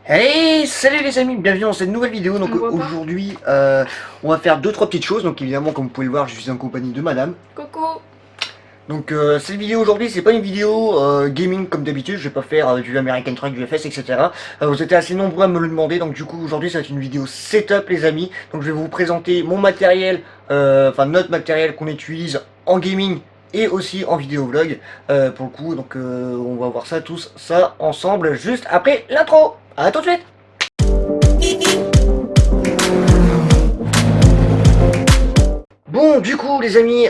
Hey, salut les amis, bienvenue dans cette nouvelle vidéo. Donc On voit pas. aujourd'hui, on va faire 2-3 petites choses. Donc évidemment, comme vous pouvez le voir, je suis en compagnie de madame. Coco. Donc cette vidéo aujourd'hui, c'est pas une vidéo gaming comme d'habitude. Je vais pas faire du American Truck, du FS, etc. Vous étiez assez nombreux à me le demander. Donc du coup, aujourd'hui, ça va être une vidéo setup les amis. Donc je vais vous présenter mon matériel, enfin notre matériel qu'on utilise en gaming et aussi en vidéo vlog pour le coup. Donc on va voir ça tous ça ensemble juste après l'intro. À tout de suite. Bon, du coup, les amis,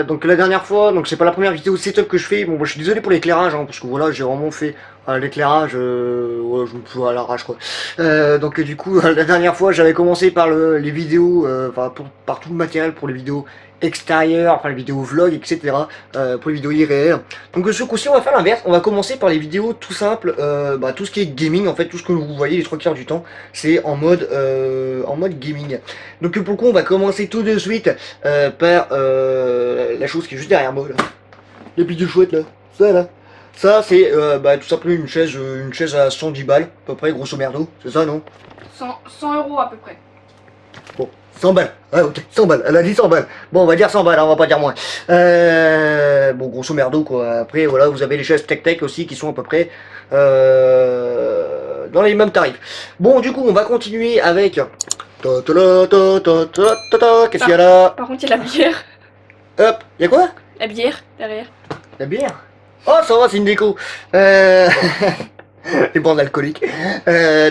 donc la dernière fois, donc c'est pas la première vidéo setup que je fais. Bon, moi, je suis désolé pour l'éclairage, hein, parce que voilà, j'ai vraiment fait l'éclairage, ouais, je me fous à l'arrache quoi. Donc du coup, la dernière fois, j'avais commencé par les vidéos, enfin par tout le matériel pour les vidéos extérieures, enfin les vidéos vlog, etc. Pour les vidéos irréelles. Donc ce coup-ci, on va faire l'inverse. On va commencer par les vidéos tout simples, tout ce qui est gaming, en fait, tout ce que vous voyez les 3 quarts du temps, c'est en mode gaming. Donc pour le coup, on va commencer tout de suite par la chose qui est juste derrière moi là. Les petites chouettes là, ça là. Ça c'est tout simplement une chaise à 110 balles, à peu près, grosso merdo, c'est ça non? 100 euros à peu près. Bon, 100 balles, ouais ok, 100 balles, elle a dit 100 balles. Bon, on va dire 100 balles, hein, on va pas dire moins. Bon, grosso merdo quoi, après voilà, vous avez les chaises tech aussi qui sont à peu près dans les mêmes tarifs. Bon, du coup, on va continuer avec... Qu'est-ce qu'il y a là? Par contre, il y a la bière. Hop, il y a quoi? La bière derrière. La bière? Oh, ça va, c'est une déco. Les bandes alcooliques.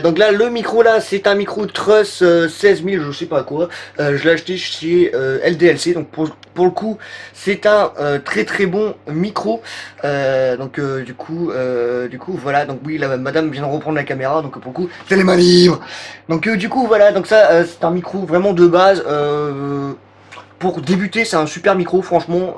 Donc là, le micro là, c'est un micro Truss 16000, je sais pas quoi. Je l'ai acheté chez LDLC. Donc pour le coup, c'est un très très bon micro. Du coup, voilà. Donc oui, la madame vient de reprendre la caméra. Donc pour le coup, c'est les mains libres. Donc du coup, voilà. Donc ça, c'est un micro vraiment de base. Pour débuter, c'est un super micro, franchement.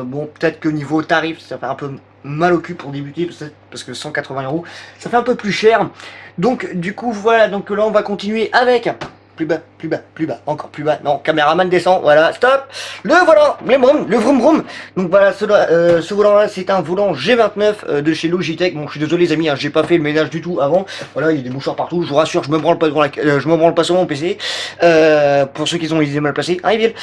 Bon, peut-être que niveau tarif, ça fait un peu mal au cul pour débuter, parce que 180 euros, ça fait un peu plus cher. Donc, du coup, voilà. Donc là, on va continuer avec plus bas, plus bas, plus bas, encore plus bas. Non, caméraman descend. Voilà, stop. Le volant, le vroom vroom. Donc voilà, ce volant-là, c'est un volant G29 de chez Logitech. Bon, je suis désolé, les amis, hein, j'ai pas fait le ménage du tout avant. Voilà, il y a des mouchoirs partout. Je vous rassure, je me branle pas devant je me branle pas sur mon PC. Pour ceux qui ont les idées mal placées, arrive.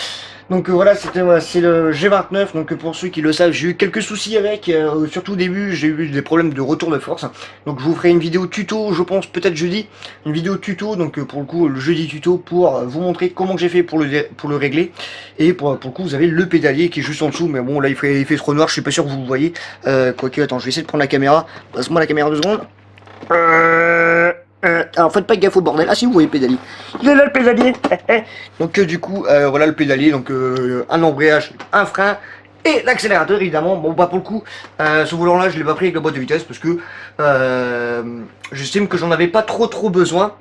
Donc voilà, c'est le G29. Donc pour ceux qui le savent, j'ai eu quelques soucis avec, surtout au début, j'ai eu des problèmes de retour de force. Donc je vous ferai une vidéo tuto, je pense peut-être jeudi, une vidéo tuto, donc pour le coup le jeudi tuto pour vous montrer comment j'ai fait pour le régler. Et pour le coup vous avez le pédalier qui est juste en dessous, mais bon là il fait trop noir, je suis pas sûr que vous le voyez. Quoique, attends, je vais essayer de prendre la caméra. Passe-moi la caméra 2 secondes. Alors faites pas gaffe au bordel. Ah si, vous voyez le pédalier. Il est là le pédalier. Donc du coup, voilà le pédalier. Donc un embrayage, un frein et l'accélérateur évidemment. Bon bah pour le coup, ce volant là je l'ai pas pris avec la boîte de vitesse parce que j'estime que j'en avais pas trop besoin.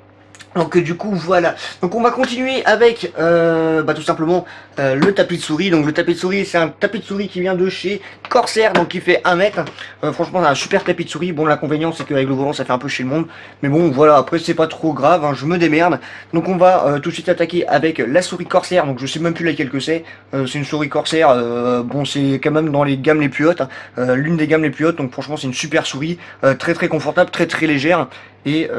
Donc du coup voilà, donc on va continuer avec tout simplement le tapis de souris. Donc le tapis de souris, c'est un tapis de souris qui vient de chez Corsair, donc qui fait 1 mètre. Franchement c'est un super tapis de souris. Bon, l'inconvénient c'est qu'avec le volant ça fait un peu chez le monde, mais bon voilà, après c'est pas trop grave, hein, je me démerde. Donc on va tout de suite attaquer avec la souris Corsair. Donc je sais même plus laquelle que c'est. C'est une souris Corsair, bon c'est quand même dans les gammes les plus hautes, hein. L'une des gammes les plus hautes. Donc franchement c'est une super souris, très confortable, très légère et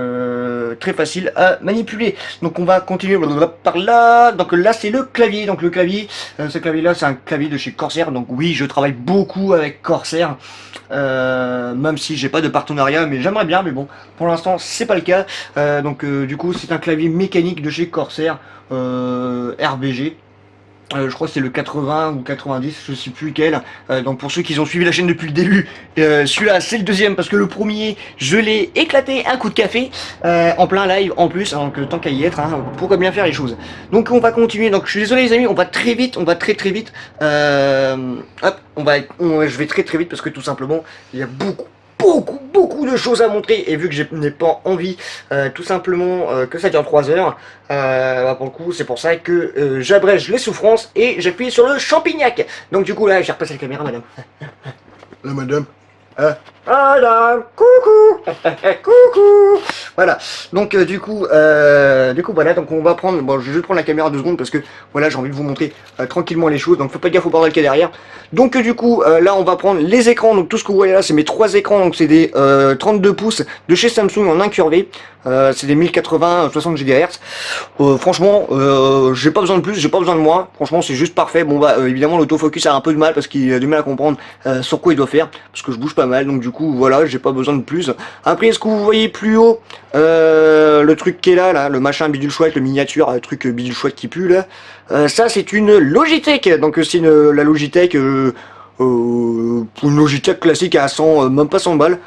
très facile à manipuler. Donc on va continuer par là. Donc là c'est le clavier. Donc le clavier, ce clavier là c'est un clavier de chez Corsair. Donc oui, je travaille beaucoup avec Corsair, même si j'ai pas de partenariat, mais j'aimerais bien, mais bon pour l'instant c'est pas le cas. Du coup c'est un clavier mécanique de chez Corsair, RBG. Je crois que c'est le 80 ou 90, je sais plus lequel. Donc pour ceux qui ont suivi la chaîne depuis le début, celui-là c'est le deuxième parce que le premier je l'ai éclaté un coup de café en plein live en plus. Donc tant qu'à y être, hein, pourquoi bien faire les choses. Donc on va continuer. Donc je suis désolé les amis, on va très vite, on va très vite. Hop, je vais très vite parce que tout simplement il y a beaucoup de choses à montrer, et vu que je n'ai pas envie tout simplement que ça dure 3 heures, pour le coup c'est pour ça que j'abrège les souffrances et j'appuie sur le champignac. Donc du coup là j'ai repassé la caméra madame. La madame, Voilà, coucou, coucou. Voilà. Donc voilà. Donc on va prendre. Bon, je vais juste prendre la caméra 2 secondes parce que voilà, j'ai envie de vous montrer tranquillement les choses. Donc faut pas gaffe au bordel qu'il y a derrière. Donc là, on va prendre les écrans. Donc tout ce que vous voyez là, c'est mes 3 écrans. Donc c'est des 32 pouces de chez Samsung en incurvé. C'est des 1080 60 GHz. Franchement, j'ai pas besoin de plus, j'ai pas besoin de moins. Franchement, c'est juste parfait. Bon bah évidemment l'autofocus a un peu de mal parce qu'il a du mal à comprendre sur quoi il doit faire parce que je bouge pas mal. Donc du coup voilà, j'ai pas besoin de plus. Après, est-ce que vous voyez plus haut le truc qui est là, le machin bidule chouette, le miniature, le truc bidule chouette qui pue là. Ça c'est une Logitech. Donc c'est la Logitech, une Logitech classique à 100, même pas 100 balles.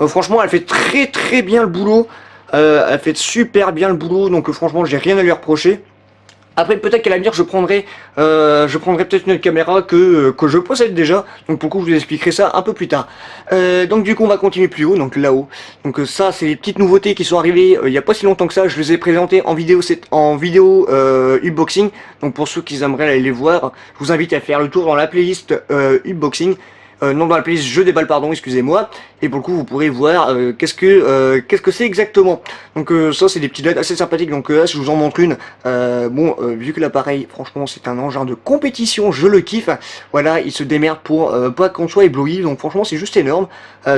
Franchement, elle fait très bien le boulot. Elle fait super bien le boulot, donc franchement j'ai rien à lui reprocher. Après peut-être qu'à l'avenir je prendrai peut-être une caméra que je possède déjà, donc pour le coup je vous expliquerai ça un peu plus tard. Donc du coup on va continuer plus haut, donc là-haut. Donc ça c'est les petites nouveautés qui sont arrivées il y a pas si longtemps que ça, je les ai présentées en vidéo unboxing. Donc pour ceux qui aimeraient aller les voir, je vous invite à faire le tour dans la playlist unboxing. Non, dans la playlist jeu des balles, pardon, excusez-moi. Et pour le coup vous pourrez voir qu'est-ce que c'est exactement. Donc ça c'est des petites LED assez sympathiques. Donc là si je vous en montre une, vu que l'appareil franchement c'est un engin de compétition, je le kiffe. Voilà, il se démerde pour pas qu'on soit ébloui. Donc franchement c'est juste énorme.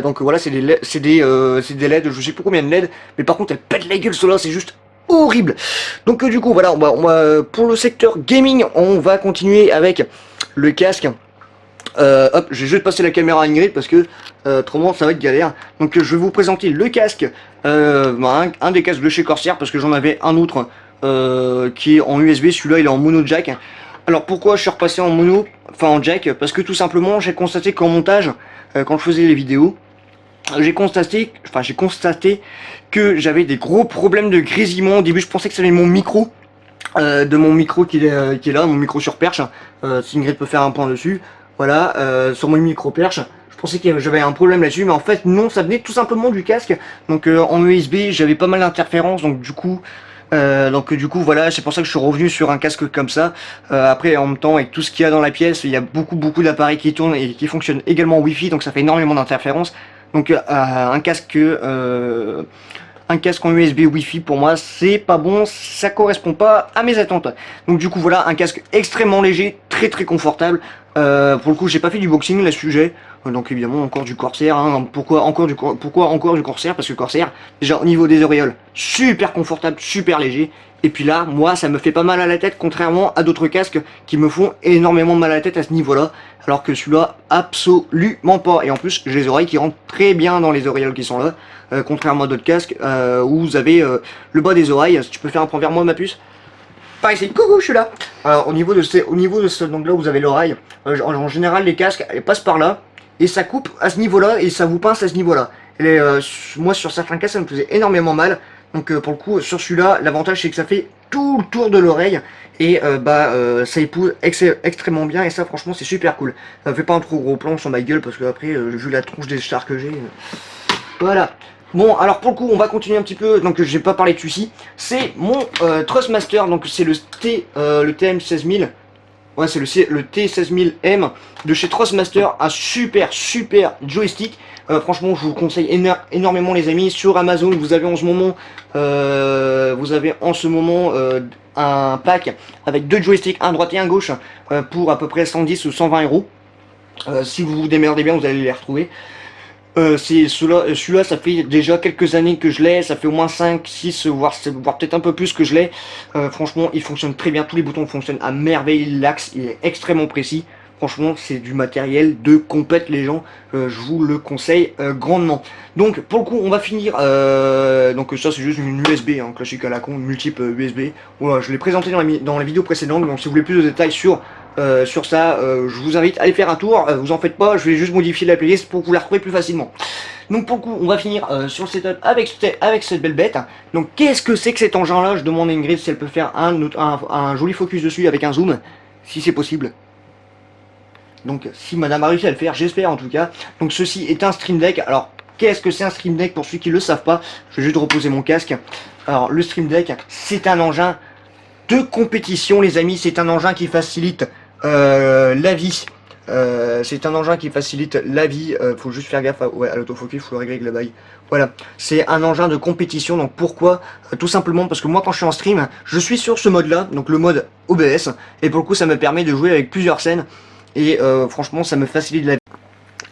Donc voilà, c'est des LED, je sais pas combien de LED, mais par contre elle pète la gueule, cela c'est juste horrible. Donc du coup voilà, pour le secteur gaming on va continuer avec le casque. Hop, je vais juste passer la caméra à Ingrid parce que autrement ça va être galère. Donc je vais vous présenter le casque, un des casques de chez Corsair parce que j'en avais un autre qui est en USB, celui-là il est en mono jack. Alors pourquoi je suis repassé en mono, enfin en jack? Parce que tout simplement j'ai constaté qu'en montage, quand je faisais les vidéos, j'ai constaté que j'avais des gros problèmes de grésillement. Au début je pensais que c'était mon micro. De mon micro qui est là, mon micro sur perche, si Ingrid peut faire un point dessus, voilà, sur mon micro perche, je pensais que j'avais un problème là-dessus, mais en fait non, ça venait tout simplement du casque. Donc en USB j'avais pas mal d'interférences, donc du coup voilà, c'est pour ça que je suis revenu sur un casque comme ça. Après en même temps avec tout ce qu'il y a dans la pièce, il y a beaucoup d'appareils qui tournent et qui fonctionnent également en Wi-Fi, donc ça fait énormément d'interférences. Donc un casque en USB Wi-Fi pour moi c'est pas bon, ça correspond pas à mes attentes. Donc du coup voilà, un casque extrêmement léger, très confortable. Pour le coup j'ai pas fait du boxing là sujet, donc évidemment encore du Corsair, hein. Pourquoi encore du Corsair? Parce que Corsair déjà au niveau des auréoles super confortable, super léger. Et puis là, moi, ça me fait pas mal à la tête, contrairement à d'autres casques qui me font énormément mal à la tête à ce niveau-là. Alors que celui-là, absolument pas. Et en plus, j'ai les oreilles qui rentrent très bien dans les auréoles qui sont là. Contrairement à d'autres casques où vous avez le bas des oreilles. Si tu peux faire un point vers moi, ma puce. Par ici, coucou, je suis là. Alors, au niveau de ce, donc là, vous avez l'oreille. En général, les casques, elles passent par là. Et ça coupe à ce niveau-là et ça vous pince à ce niveau-là. Moi, sur certains casques, ça me faisait énormément mal. Donc pour le coup sur celui-là l'avantage c'est que ça fait tout le tour de l'oreille et ça épouse extrêmement bien et ça franchement c'est super cool. Ça fait pas un trop gros plan sur ma gueule parce que après vu la tronche des stars que j'ai, voilà. Bon alors pour le coup on va continuer un petit peu, donc j'ai pas parlé de celui-ci, c'est mon Trustmaster, donc c'est le TM16000. Ouais, c'est le T16000M de chez Trustmaster, un super joystick. Franchement, je vous conseille énormément les amis. Sur Amazon, vous avez en ce moment, un pack avec 2 joysticks, un droite et un gauche, pour à peu près 110 ou 120 euros. Si vous vous démerdez bien, vous allez les retrouver. Celui-là, ça fait déjà quelques années que je l'ai, ça fait au moins 5, 6, voire peut-être un peu plus que je l'ai. Franchement, il fonctionne très bien, tous les boutons fonctionnent à merveille, l'axe il est extrêmement précis. Franchement, c'est du matériel de compète les gens, je vous le conseille grandement. Donc pour le coup, on va finir, donc ça c'est juste une USB, hein, classique à la con, une multiple USB. Voilà, je l'ai présenté dans la vidéo précédente, donc si vous voulez plus de détails sur ça, je vous invite à aller faire un tour, vous en faites pas, je vais juste modifier la playlist pour que vous la retrouviez plus facilement. Donc pour le coup, on va finir sur le setup avec cette belle bête. Donc qu'est-ce que c'est que cet engin là? Je demande à Ingrid si elle peut faire un joli focus dessus avec un zoom, si c'est possible. Donc si madame a réussi à le faire, j'espère en tout cas. Donc ceci est un Stream Deck. Alors qu'est-ce que c'est un Stream Deck pour ceux qui ne le savent pas? Je vais juste reposer mon casque. Alors le Stream Deck, c'est un engin de compétition les amis, c'est un engin qui facilite la vie C'est un engin qui facilite la vie, faut juste faire gaffe à l'autofocus, faut le régler avec la baille. Voilà, c'est un engin de compétition, donc pourquoi? Tout simplement parce que moi quand je suis en stream, je suis sur ce mode là, donc le mode OBS, et pour le coup ça me permet de jouer avec plusieurs scènes, et franchement ça me facilite la vie.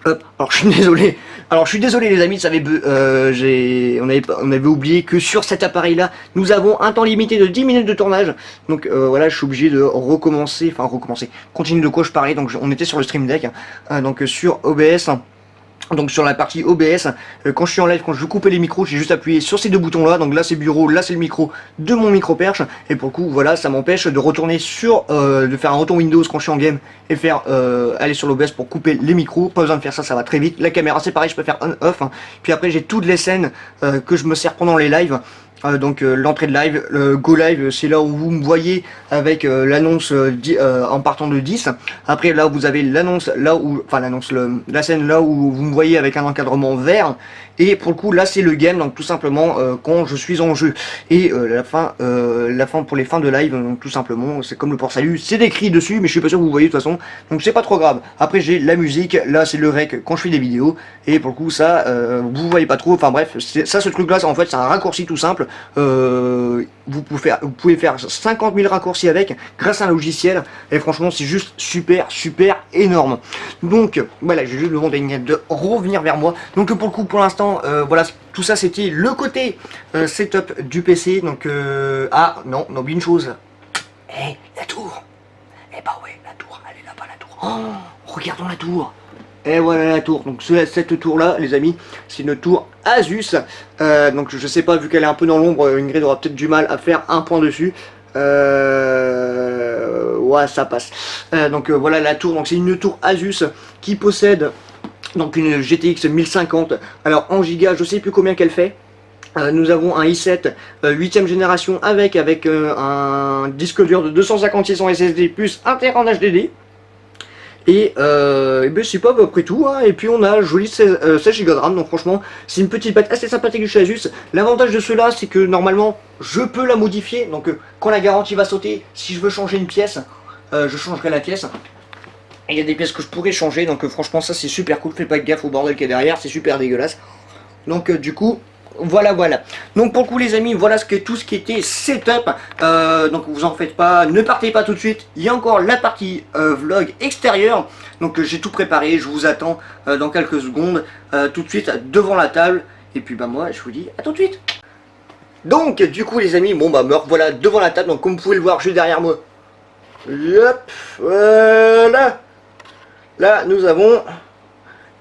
Hop, alors je suis désolé. Alors je suis désolé les amis, on avait oublié que sur cet appareil là, nous avons un temps limité de 10 minutes de tournage. Donc voilà, je suis obligé de recommencer, continuer de quoi je parlais. Donc on était sur le stream deck, donc sur OBS. Donc sur la partie OBS, quand je suis en live, quand je veux couper les micros, j'ai juste appuyé sur ces deux boutons là, donc là c'est bureau, là c'est le micro de mon micro perche, et pour le coup voilà, ça m'empêche de retourner sur, de faire un retour Windows quand je suis en game, et faire, aller sur l'OBS pour couper les micros, pas besoin de faire ça, ça va très vite. La caméra c'est pareil, je peux faire on-off, puis après j'ai toutes les scènes que je me sers pendant les lives. Donc l'entrée de live, le go live, c'est là où vous me voyez avec l'annonce en partant de 10. Après là vous avez l'annonce, là où, enfin l'annonce, la scène là où vous me voyez avec un encadrement vert. Et pour le coup là c'est le game, donc tout simplement quand je suis en jeu. Et la fin pour les fins de live, donc tout simplement c'est comme le port salut, c'est décrit dessus, mais je suis pas sûr que vous voyez de toute façon, donc c'est pas trop grave. Après j'ai la musique, là c'est le rec quand je fais des vidéos, et pour le coup ça vous voyez pas trop, enfin bref, ça ce truc là en fait c'est un raccourci tout simple. Vous pouvez faire 50 000 raccourcis avec grâce à un logiciel, et franchement c'est juste super énorme. Donc voilà, j'ai juste demandé de revenir vers moi. Donc pour le coup pour l'instant voilà, tout ça c'était le côté setup du PC. Donc ah non, on oublie une chose. La tour. Bah ouais, la tour, elle est là-bas, la tour. Oh, regardons la tour. Et voilà la tour. Donc cette tour là les amis, c'est une tour Asus. Donc je sais pas, vu qu'elle est un peu dans l'ombre, Ingrid aura peut-être du mal à faire un point dessus. Ouais, ça passe. Donc voilà la tour. Donc c'est une tour Asus qui possède donc une GTX 1050. Alors en giga, je sais plus combien qu'elle fait. Nous avons un i7 8ème génération avec un disque dur de 256 en SSD plus 1 Tera en HDD. Et ben c'est pas à peu près tout, hein. Et puis on a joli 16 Go de RAM, donc franchement c'est une petite boîte assez sympathique de chez Asus. L'avantage de cela c'est que normalement je peux la modifier, donc quand la garantie va sauter, si je veux changer une pièce, je changerai la pièce. Et il y a des pièces que je pourrais changer, donc franchement ça c'est super cool, faites pas gaffe au bordel qui est derrière, c'est super dégueulasse. Donc du coup... Voilà. Donc pour le coup les amis, voilà tout ce qui était setup. Donc vous en faites pas, ne partez pas tout de suite. Il y a encore la partie vlog extérieur. Donc j'ai tout préparé, je vous attends dans quelques secondes, tout de suite devant la table. Et puis bah moi je vous dis à tout de suite. Donc du coup les amis, bon bah me revoilà devant la table. Donc comme vous pouvez le voir juste derrière moi. Hop, voilà. Là nous avons...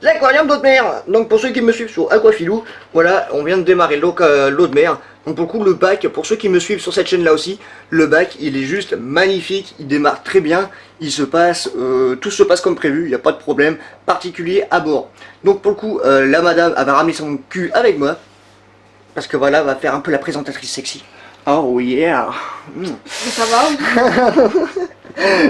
l'aquarium d'eau de mer. Donc pour ceux qui me suivent sur Aquafilou, voilà, on vient de démarrer l'eau de mer. Donc pour le coup le bac, pour ceux qui me suivent sur cette chaîne là aussi, le bac il est juste magnifique, il démarre très bien, il se passe, tout se passe comme prévu, il n'y a pas de problème particulier à bord. Donc pour le coup la madame elle va ramener son cul avec moi, parce que voilà, elle va faire un peu la présentatrice sexy. Oh yeah. Ça va?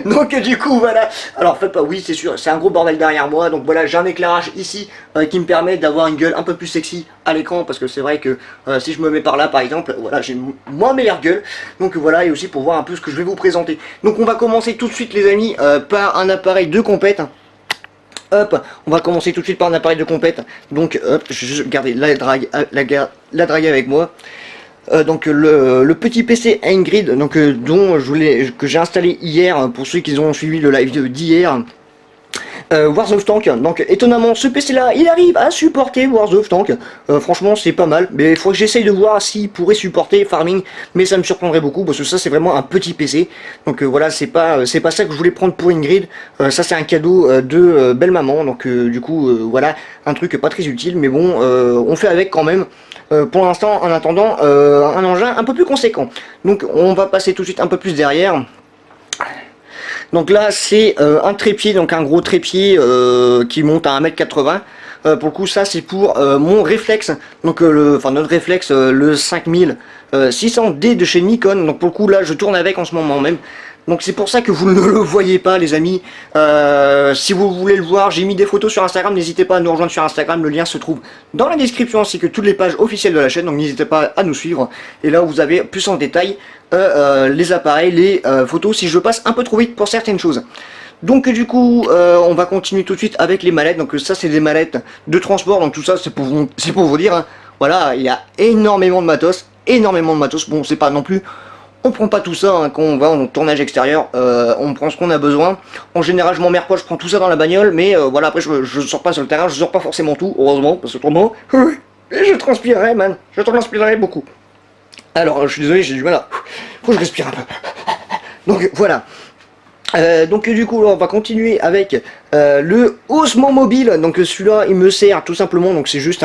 Donc du coup voilà, alors faites pas, oui c'est sûr, c'est un gros bordel derrière moi, donc voilà j'ai un éclairage ici qui me permet d'avoir une gueule un peu plus sexy à l'écran, parce que c'est vrai que si je me mets par là par exemple, voilà j'ai une moins meilleure gueule, donc voilà, et aussi pour voir un peu ce que je vais vous présenter. Donc on va commencer tout de suite les amis par un appareil de compète. Hop, on va commencer tout de suite par un appareil de compète, donc hop, je vais garder la drague avec moi. Donc le petit PC Ingrid, donc que j'ai installé hier pour ceux qui ont suivi le live d'hier. Wars of Tank, donc étonnamment ce PC là il arrive à supporter Wars of Tank, franchement c'est pas mal, mais il faut que j'essaye de voir s'il pourrait supporter Farming, mais ça me surprendrait beaucoup parce que ça c'est vraiment un petit PC, donc voilà, c'est pas ça que je voulais prendre pour Ingrid, ça c'est un cadeau de belle maman, donc du coup voilà, un truc pas très utile, mais bon on fait avec quand même. Pour l'instant en attendant un engin un peu plus conséquent. Donc on va passer tout de suite un peu plus derrière. Donc là c'est un trépied, donc un gros trépied qui monte à 1m80. Pour le coup ça c'est pour mon réflexe, donc notre réflexe le 5600D de chez Nikon. Donc pour le coup là je tourne avec en ce moment même. Donc c'est pour ça que vous ne le voyez pas les amis. Si vous voulez le voir, j'ai mis des photos sur Instagram, n'hésitez pas à nous rejoindre sur Instagram, le lien se trouve dans la description ainsi que toutes les pages officielles de la chaîne, donc n'hésitez pas à nous suivre. Et là vous avez plus en détail les appareils, les photos si je passe un peu trop vite pour certaines choses. Donc du coup, on va continuer tout de suite avec les mallettes. Donc ça, c'est des mallettes de transport. Donc tout ça, c'est pour vous dire. Hein. Voilà, il y a énormément de matos. Bon, c'est pas non plus... On prend pas tout ça hein, quand on va en tournage extérieur, on prend ce qu'on a besoin. En général, je m'emmerde pas, je prends tout ça dans la bagnole, mais voilà, après je sors pas sur le terrain, je sors pas forcément tout, heureusement, parce que autrement, je transpirerais, man, je transpirerais beaucoup. Alors, je suis désolé, j'ai du mal à... Faut que je respire un peu. Donc voilà. Donc du coup, là, on va continuer avec le Osmo Mobile. Donc celui-là, il me sert tout simplement, donc c'est juste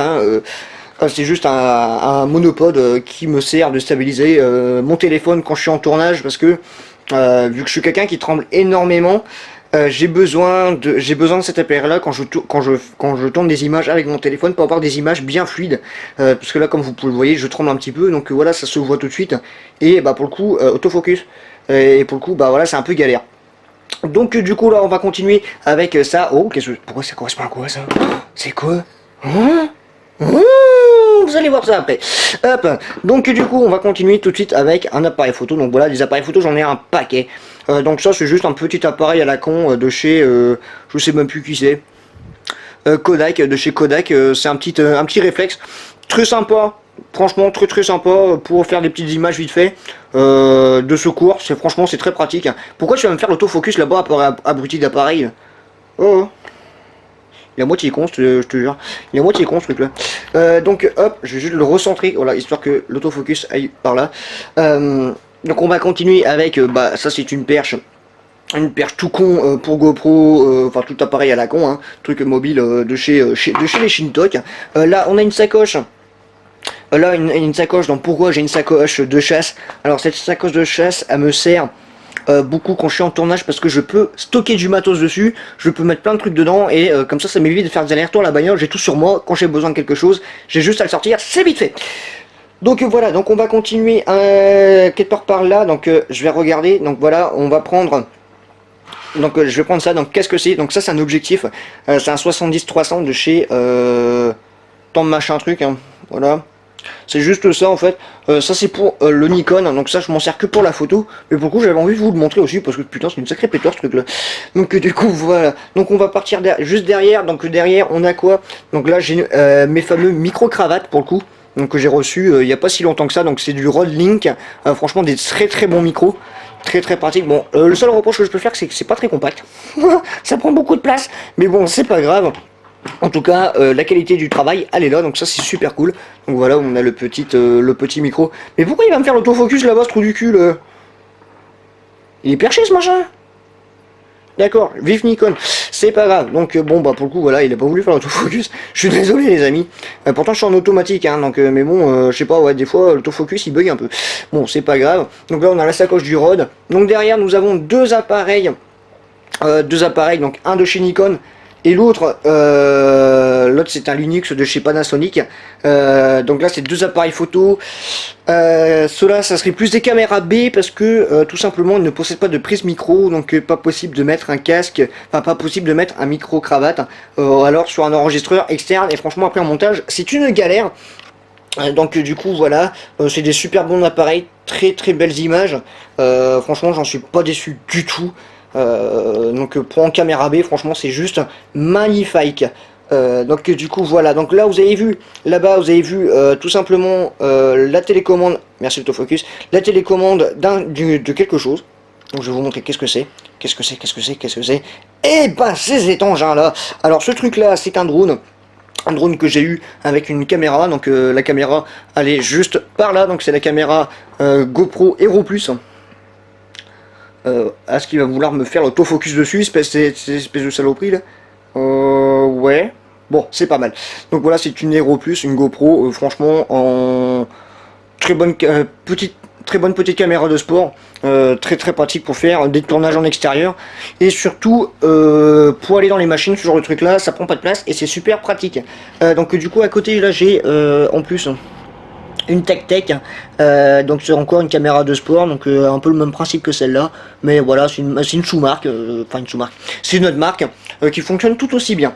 un monopode qui me sert de stabiliser mon téléphone quand je suis en tournage parce que vu que je suis quelqu'un qui tremble énormément, j'ai besoin de cet appareil là quand je tourne des images avec mon téléphone pour avoir des images bien fluides parce que là comme vous pouvez le voir je tremble un petit peu donc voilà ça se voit tout de suite et bah pour le coup autofocus et pour le coup bah voilà c'est un peu galère. Donc du coup là on va continuer avec ça. Oh pourquoi ça correspond à quoi ça? C'est quoi hein? Vous allez voir ça après. Hop. Donc du coup on va continuer tout de suite avec un appareil photo. Donc voilà, des appareils photo j'en ai un paquet. Donc ça c'est juste un petit appareil à la con de chez je sais même plus qui c'est. Kodak, de chez Kodak. C'est un petit réflexe très sympa. Franchement très sympa pour faire des petites images vite fait de secours. Franchement c'est très pratique. Pourquoi tu vas me faire l'autofocus là-bas abruti d'appareil? Oh. Il est à moitié con, je te jure. Il est à moitié con ce truc là. Donc hop, je vais juste le recentrer, voilà, histoire que l'autofocus aille par là. Donc on va continuer avec, bah ça c'est une perche tout con pour GoPro, enfin tout appareil à la con, hein, truc mobile de chez les Shintok. Là on a une sacoche. Là une sacoche, donc pourquoi j'ai une sacoche de chasse? Alors cette sacoche de chasse, elle me sert beaucoup quand je suis en tournage parce que je peux stocker du matos dessus, je peux mettre plein de trucs dedans et comme ça m'évite de faire des allers-retours à la bagnole, j'ai tout sur moi, quand j'ai besoin de quelque chose, j'ai juste à le sortir, c'est vite fait. Donc voilà, donc on va continuer quelque part par là, donc je vais regarder, donc voilà, on va prendre... Donc je vais prendre ça, donc qu'est-ce que c'est? Donc ça c'est un objectif, c'est un 70-300 de chez tant de machin truc, hein, voilà. C'est juste ça en fait, ça c'est pour le Nikon, donc ça je m'en sers que pour la photo, mais pour le coup j'avais envie de vous le montrer aussi parce que putain c'est une sacrée péteur ce truc là. Donc du coup voilà, donc on va partir juste derrière, donc derrière on a quoi? Donc là j'ai mes fameux micro-cravates pour le coup, donc que j'ai reçu il n'y a pas si longtemps que ça, donc c'est du Rode Link, franchement des très bons micros. Très pratique. Bon, le seul reproche que je peux faire c'est que c'est pas très compact. Ça prend beaucoup de place, mais bon c'est pas grave. En tout cas, la qualité du travail, elle est là, donc ça c'est super cool. Donc voilà, on a le petit micro. Mais pourquoi il va me faire l'autofocus là-bas, ce trou du cul là? Il est perché ce machin? D'accord, vive Nikon, c'est pas grave. Donc bon bah pour le coup voilà, il a pas voulu faire l'autofocus. Je suis désolé les amis. Pourtant je suis en automatique hein, donc mais bon je sais pas ouais des fois l'autofocus il bug un peu. Bon c'est pas grave. Donc là on a la sacoche du Rode. Donc derrière nous avons deux appareils, donc un de chez Nikon. Et l'autre c'est un Linux de chez Panasonic. Donc là c'est deux appareils photo. Cela ça serait plus des caméras B parce que tout simplement ils ne possèdent pas de prise micro, donc pas possible de mettre un casque, enfin pas possible de mettre un micro cravate alors sur un enregistreur externe, et franchement après en montage c'est une galère. Donc du coup voilà, c'est des super bons appareils, très belles images, franchement j'en suis pas déçu du tout. Donc pour en caméra B franchement c'est juste magnifique. Donc du coup voilà, donc là vous avez vu, là-bas vous avez vu tout simplement la télécommande, merci l'autofocus, la télécommande de quelque chose. Donc je vais vous montrer qu'est-ce que c'est, et ben ces engins là. Alors ce truc là c'est un drone que j'ai eu avec une caméra, donc la caméra elle est juste par là, donc c'est la caméra GoPro Hero Plus. Est-ce qu'il va vouloir me faire l'autofocus dessus, espèce de saloperie là? Ouais. Bon, c'est pas mal. Donc voilà, c'est une Hero Plus, une GoPro, franchement, en très bonne petite caméra de sport, très pratique pour faire des tournages en extérieur, et surtout pour aller dans les machines, ce genre de truc là, ça prend pas de place et c'est super pratique. Donc du coup à côté là j'ai en plus une Tech, donc c'est encore une caméra de sport, donc un peu le même principe que celle-là, mais voilà, c'est une sous-marque, enfin une sous-marque, c'est une autre marque qui fonctionne tout aussi bien.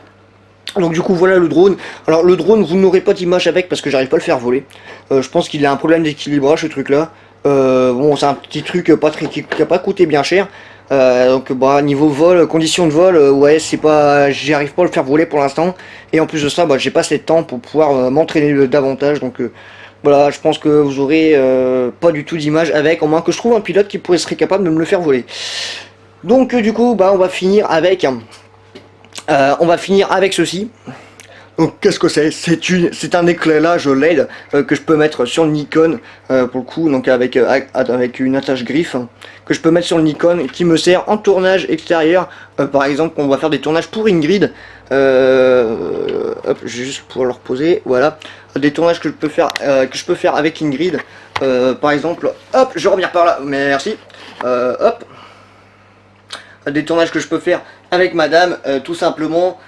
Donc du coup voilà le drone. Alors le drone vous n'aurez pas d'image avec parce que j'arrive pas à le faire voler. Je pense qu'il a un problème d'équilibrage ce truc là. Bon c'est un petit truc qui a pas coûté bien cher. Donc bah niveau vol, conditions de vol, ouais c'est pas, j'y arrive pas à le faire voler pour l'instant. Et en plus de ça, bah j'ai pas assez de temps pour pouvoir m'entraîner davantage. Donc voilà, je pense que vous aurez pas du tout d'image avec, au moins que je trouve un pilote qui serait capable de me le faire voler. Donc du coup, bah on va finir avec ceci. Donc qu'est-ce que c'est? C'est un éclairage LED que je peux mettre sur le Nikon pour le coup, donc avec une attache griffe que je peux mettre sur le Nikon et qui me sert en tournage extérieur. Par exemple, on va faire des tournages pour Ingrid. Hop, juste pour le reposer, voilà, des tournages que je peux faire avec Ingrid. Par exemple, hop, je reviens par là, merci. Hop, des tournages que je peux faire avec Madame, tout simplement.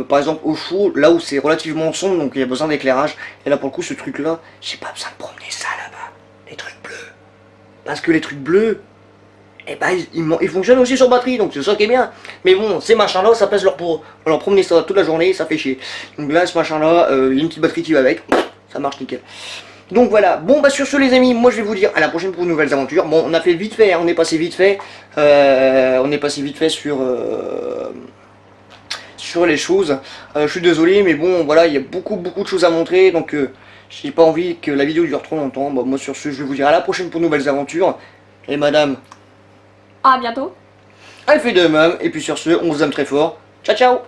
Par exemple au chaud, là où c'est relativement sombre, donc il y a besoin d'éclairage. Et là pour le coup ce truc là, j'ai pas besoin de promener ça là-bas, les trucs bleus. Parce que les trucs bleus, eh ben ils fonctionnent aussi sur batterie, donc c'est ça qui est bien. Mais bon, ces machins là, ça pèse leur peau. Alors promener ça toute la journée, ça fait chier. Donc là ce machin là, il y a une petite batterie qui va avec, ça marche nickel. Donc voilà, bon bah sur ce les amis, moi je vais vous dire à la prochaine pour de nouvelles aventures. Bon on a fait vite fait, hein, on est passé vite fait sur les choses. Je suis désolé, mais bon, voilà, il y a beaucoup de choses à montrer, donc j'ai pas envie que la vidéo dure trop longtemps. Bon, moi sur ce, je vais vous dire à la prochaine pour de nouvelles aventures. Et Madame, À bientôt. elle fait de même. Et puis sur ce, on vous aime très fort. Ciao ciao.